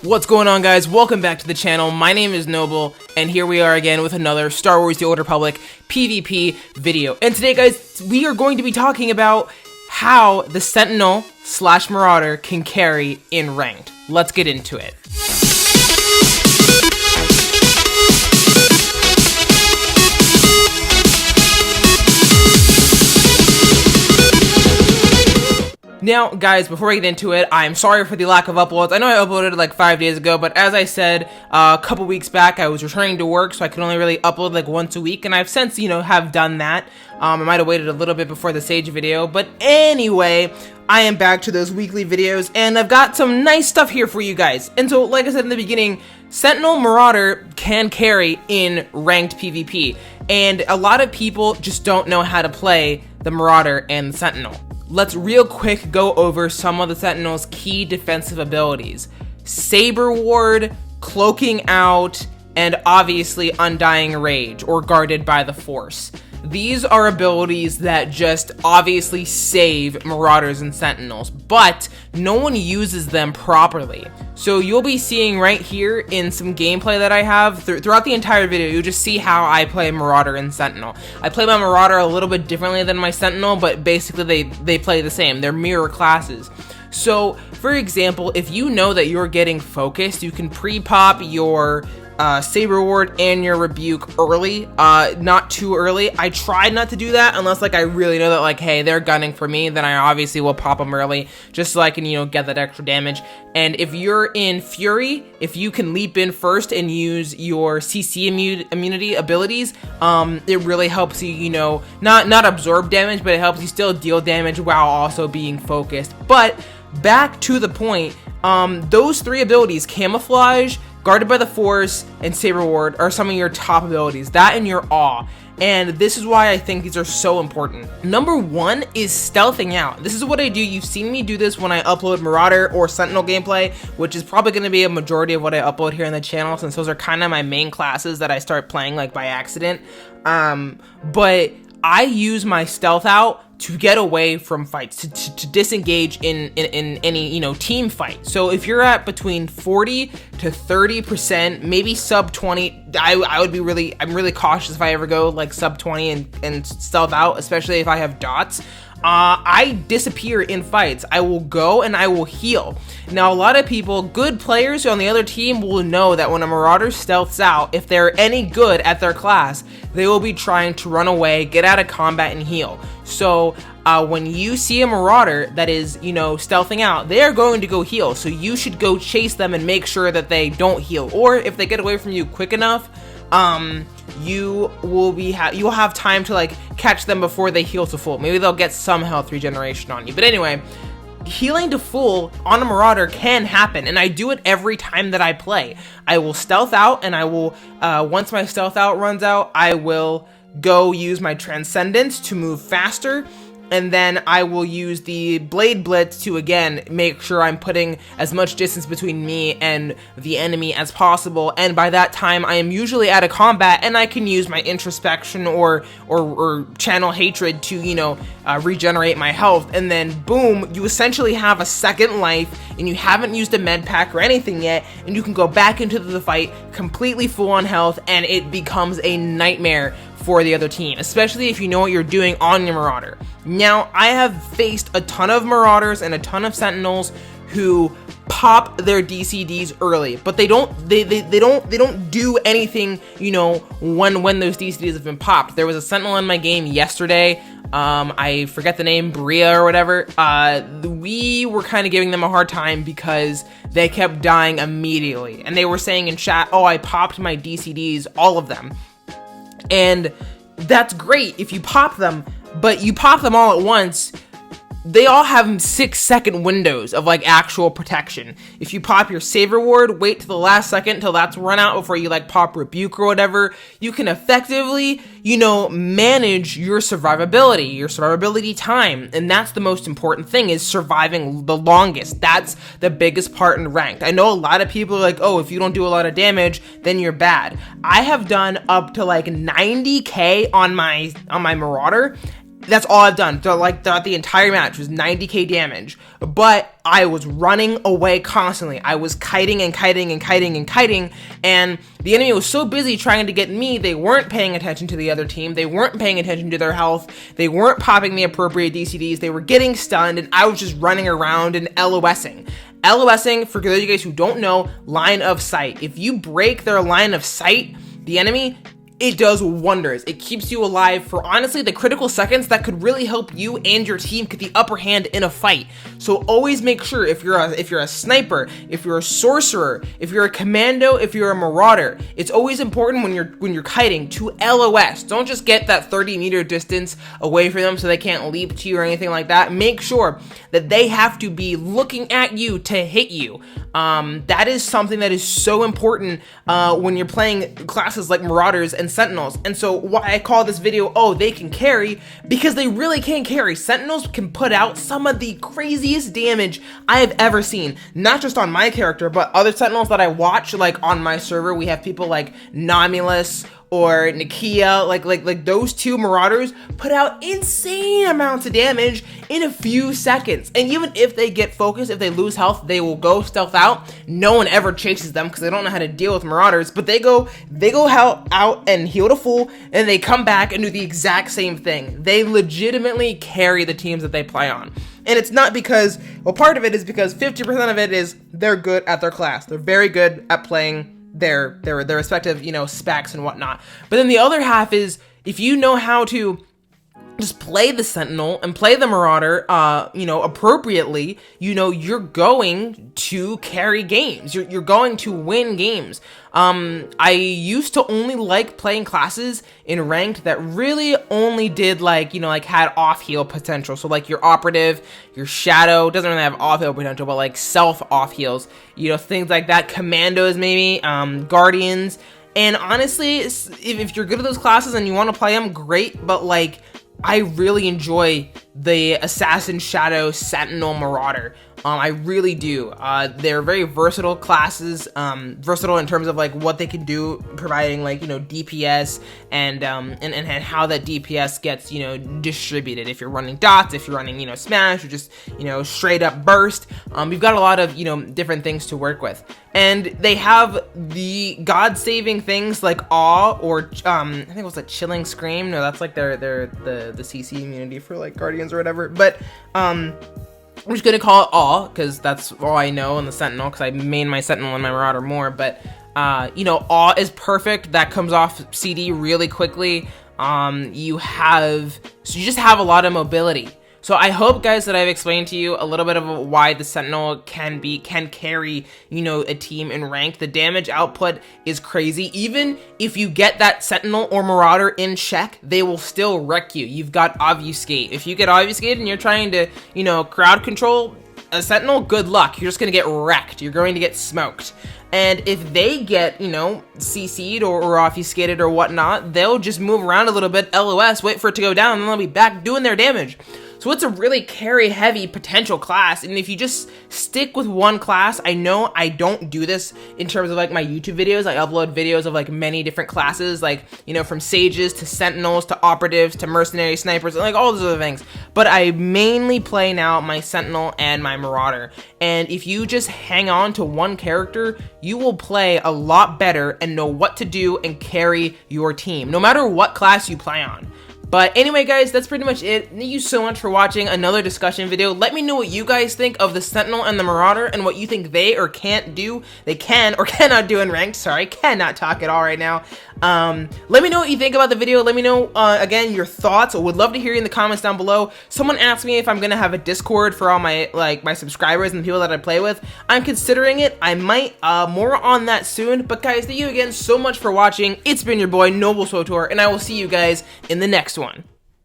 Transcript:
What's going on, guys? Welcome back to the channel. My name is Noble, and here we are again with another Star Wars The Old Republic PvP video. And today, guys, we are going to be talking about how the Sentinel/Marauder can carry in ranked. Let's get into it. Now, guys, before we get into it, I'm sorry for the lack of uploads. I know I uploaded like 5 days ago, but as I said a couple weeks back, I was returning to work, so I could only really upload like once a week, and I've since, have done that. I might have waited a little bit before the Sage video, but anyway, I am back to those weekly videos, and I've got some nice stuff here for you guys. And so, like I said in the beginning, Sentinel Marauder can carry in ranked PvP, and a lot of people just don't know how to play the Marauder and the Sentinel. Let's real quick go over some of the Sentinel's key defensive abilities. Saber Ward, Cloaking Out, and obviously Undying Rage, or Guarded by the Force. These are abilities that just obviously save Marauders and Sentinels, but no one uses them properly. So you'll be seeing right here in some gameplay that I have throughout the entire video, you'll just see how I play Marauder and Sentinel. I play my Marauder a little bit differently than my Sentinel, but basically they play the same. They're mirror classes. So, for example, if you know that you're getting focused, you can pre-pop your Saber Ward and your Rebuke early, not too early. I try not to do that unless I really know that hey, they're gunning for me, then I obviously will pop them early just so I can get that extra damage. And if you're in Fury, if you can leap in first and use your CC immunity abilities, it really helps you, not absorb damage, but it helps you still deal damage while also being focused. But back to the point, those three abilities, Camouflage, Guarded by the Force, and Saber Ward, are some of your top abilities. That and your Awe. And this is why I think these are so important. Number one is stealthing out. This is what I do. You've seen me do this when I upload Marauder or Sentinel gameplay, which is probably going to be a majority of what I upload here on the channel, since those are kind of my main classes that I start playing by accident. But I use my stealth out to get away from fights, to disengage in any team fight. So if you're at between 40 to 30%, maybe sub 20, I'm really cautious if I ever go sub 20 and stealth out, especially if I have dots. I disappear in fights. I will go and I will heal. Now, a lot of people, good players on the other team, will know that when a Marauder stealths out, if they're any good at their class, they will be trying to run away, get out of combat, and heal. So when you see a Marauder that is, stealthing out, they are going to go heal. So you should go chase them and make sure that they don't heal. Or if they get away from you quick enough, you'll have time to catch them before they heal to full. Maybe they'll get some health regeneration on you. But anyway, healing to full on a Marauder can happen, and I do it every time that I play. I will stealth out, and I will, once my stealth out runs out, I will go use my Transcendence to move faster, and then I will use the Blade Blitz to, again, make sure I'm putting as much distance between me and the enemy as possible, and by that time, I am usually out of combat, and I can use my Introspection or Channel Hatred to, regenerate my health, and then, boom, you essentially have a second life, and you haven't used a med pack or anything yet, and you can go back into the fight completely full on health, and it becomes a nightmare for the other team, especially if you know what you're doing on your Marauder. Now, I have faced a ton of Marauders and a ton of Sentinels who pop their DCDs early, but they don't do anything, when those DCDs have been popped. There was a Sentinel in my game yesterday. I forget the name, Bria or whatever. We were kind of giving them a hard time because they kept dying immediately, and they were saying in chat, "Oh, I popped my DCDs, all of them." And that's great if you pop them, but you pop them all at once, they all have 6-second windows of actual protection. If you pop your Saber Ward, wait to the last second until that's run out before you pop Rebuke or whatever, you can effectively, manage your survivability time. And that's the most important thing, is surviving the longest. That's the biggest part in ranked. I know a lot of people are oh, if you don't do a lot of damage, then you're bad. I have done up to 90k on my Marauder, That's all I've done. Throughout the entire match was 90k damage, but I was running away constantly. I was kiting and kiting and kiting and kiting, and the enemy was so busy trying to get me, they weren't paying attention to the other team. They weren't paying attention to their health. They weren't popping the appropriate DCDs. They were getting stunned, and I was just running around and LOSing. LOSing, for those of you guys who don't know, line of sight. If you break their line of sight, the enemy, it does wonders. It keeps you alive for, honestly, the critical seconds that could really help you and your team get the upper hand in a fight. So always make sure, if you're a sniper, if you're a sorcerer, if you're a commando, if you're a marauder, it's always important when you're kiting to LOS. Don't just get that 30-meter distance away from them so they can't leap to you or anything like that. Make sure that they have to be looking at you to hit you. That is something that is so important when you're playing classes like Marauders and Sentinels. And so why I call this video, oh, they can carry, because they really can carry. Sentinels can put out some of the craziest damage I have ever seen, not just on my character, but other Sentinels that I watch. Like on my server, we have people like Nomulus or Nakia, like those two Marauders put out insane amounts of damage in a few seconds. And even if they get focused, if they lose health, they will go stealth out. No one ever chases them because they don't know how to deal with Marauders, but they go out and heal the full, and they come back and do the exact same thing. They legitimately carry the teams that they play on. And it's not because, well, part of it is because 50% of it is they're good at their class. They're very good at playing their respective, specs and whatnot. But then the other half is, if you know how to just play the Sentinel and play the Marauder, appropriately, you're going to carry games. You're going to win games. I used to only like playing classes in ranked that really only did had off heal potential. So like your operative, your shadow doesn't really have off heal potential, but like self off heals, things like that. Commandos maybe, guardians. And honestly, if you're good at those classes and you want to play them, great. But I really enjoy the Assassin Shadow Sentinel Marauder. I really do. They're very versatile classes, versatile in terms of what they can do, providing DPS and how that DPS gets distributed. If you're running dots, if you're running smash, or just straight up burst, you've got a lot of different things to work with. And they have the god-saving things like awe, or I think it was a chilling scream. No, that's the CC immunity for guardians or whatever. But I'm just gonna call it awe because that's all I know in the Sentinel, because I main my Sentinel and my Marauder more. But awe is perfect. That comes off CD really quickly. You just have a lot of mobility. So I hope, guys, that I've explained to you a little bit of why the Sentinel can carry, a team in ranked. The damage output is crazy. Even if you get that Sentinel or Marauder in check, they will still wreck you. You've got Obfuscate. If you get Obfuscated and you're trying to, crowd control a Sentinel, good luck. You're just going to get wrecked. You're going to get smoked. And if they get, CC'd or obfuscated or whatnot, they'll just move around a little bit, LOS, wait for it to go down, and then they'll be back doing their damage. So it's a really carry-heavy potential class, and if you just stick with one class, I know I don't do this in terms of my YouTube videos. I upload videos of many different classes, from sages to sentinels to operatives to mercenary snipers, and all those other things. But I mainly play now my Sentinel and my Marauder, and if you just hang on to one character, you will play a lot better and know what to do and carry your team, no matter what class you play on. But anyway, guys, that's pretty much it. Thank you so much for watching another discussion video. Let me know what you guys think of the Sentinel and the Marauder and what you think they can or cannot do in ranked. Sorry, cannot talk at all right now. Let me know what you think about the video. Let me know, again, your thoughts. I would love to hear you in the comments down below. Someone asked me if I'm going to have a Discord for all my, my subscribers and the people that I play with. I'm considering it. I might, more on that soon. But guys, thank you again so much for watching. It's been your boy, SWTOR, and I will see you guys in the next one.